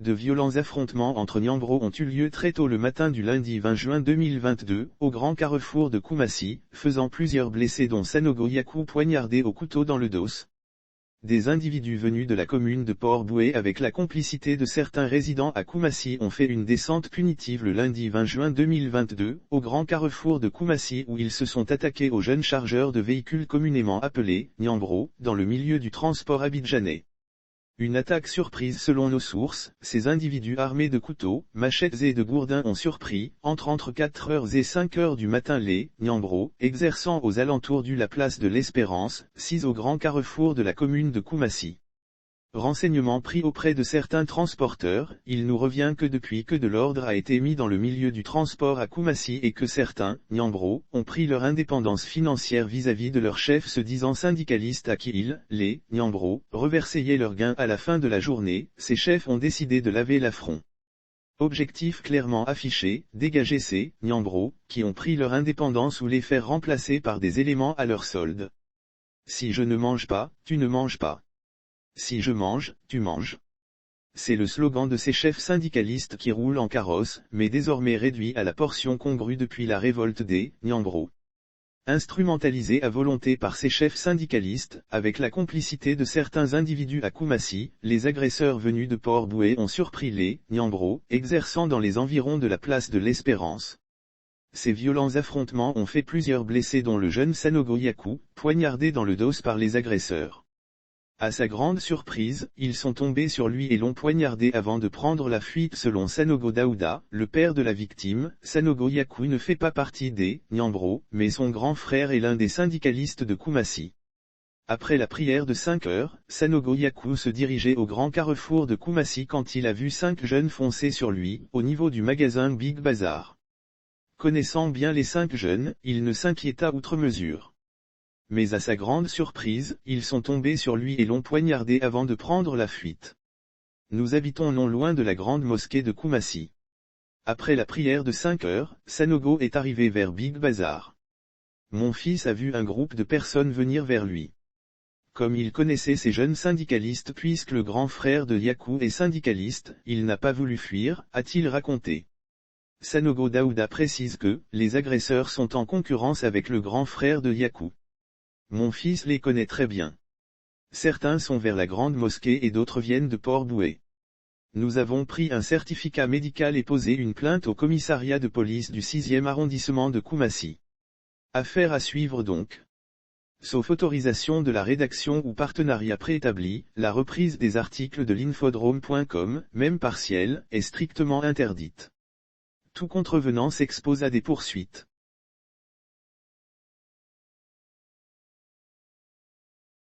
De violents affrontements entre Niambro ont eu lieu très tôt le matin du lundi 20 juin 2022, au grand carrefour de Koumassi, faisant plusieurs blessés dont Sanogo Yakou poignardé au couteau dans le dos. Des individus venus de la commune de Port-Bouët avec la complicité de certains résidents à Koumassi ont fait une descente punitive le lundi 20 juin 2022, au grand carrefour de Koumassi où ils se sont attaqués aux jeunes chargeurs de véhicules communément appelés Niambro, dans le milieu du transport abidjanais. Une attaque surprise selon nos sources, ces individus armés de couteaux, machettes et de gourdins ont surpris, entre 4h et 5h du matin les Niambro, exerçant aux alentours du la place de l'Espérance, 6 au grand carrefour de la commune de Koumassi. Renseignements pris auprès de certains transporteurs, il nous revient que depuis que de l'ordre a été mis dans le milieu du transport à Koumassi et que certains, Niambro, ont pris leur indépendance financière vis-à-vis de leurs chefs se disant syndicalistes à qui ils, les Niambro, reversaient leurs gains à la fin de la journée, ces chefs ont décidé de laver l'affront. Objectif clairement affiché, dégager ces Niambro, qui ont pris leur indépendance ou les faire remplacer par des éléments à leur solde. Si je ne mange pas, tu ne manges pas. Si je mange, tu manges. C'est le slogan de ces chefs syndicalistes qui roulent en carrosse, mais désormais réduit à la portion congrue depuis la révolte des Niambro. Instrumentalisé à volonté par ces chefs syndicalistes, avec la complicité de certains individus à Koumassi, les agresseurs venus de Port-Bouët ont surpris les Niambro, exerçant dans les environs de la place de l'Espérance. Ces violents affrontements ont fait plusieurs blessés dont le jeune Sanogo Yakou, poignardé dans le dos par les agresseurs. À sa grande surprise, ils sont tombés sur lui et l'ont poignardé avant de prendre la fuite selon Sanogo Daouda, le père de la victime. Sanogo Yakou ne fait pas partie des Niambro, mais son grand frère est l'un des syndicalistes de Koumassi. Après la prière de 5 heures, Sanogo Yakou se dirigeait au grand carrefour de Koumassi quand il a vu 5 jeunes foncer sur lui, au niveau du magasin Big Bazar. Connaissant bien les 5 jeunes, il ne s'inquiéta outre mesure. Mais à sa grande surprise, ils sont tombés sur lui et l'ont poignardé avant de prendre la fuite. Nous habitons non loin de la grande mosquée de Koumassi. Après la prière de 5 heures, Sanogo est arrivé vers Big Bazar. Mon fils a vu un groupe de personnes venir vers lui. Comme il connaissait ces jeunes syndicalistes puisque le grand frère de Yakou est syndicaliste, il n'a pas voulu fuir, a-t-il raconté. Sanogo Daouda précise que, les agresseurs sont en concurrence avec le grand frère de Yakou. Mon fils les connaît très bien. Certains sont vers la grande mosquée et d'autres viennent de Port-Bouët. Nous avons pris un certificat médical et posé une plainte au commissariat de police du 6e arrondissement de Koumassi. Affaire à suivre donc. Sauf autorisation de la rédaction ou partenariat préétabli, la reprise des articles de l'infodrome.com, même partielle, est strictement interdite. Tout contrevenant s'expose à des poursuites.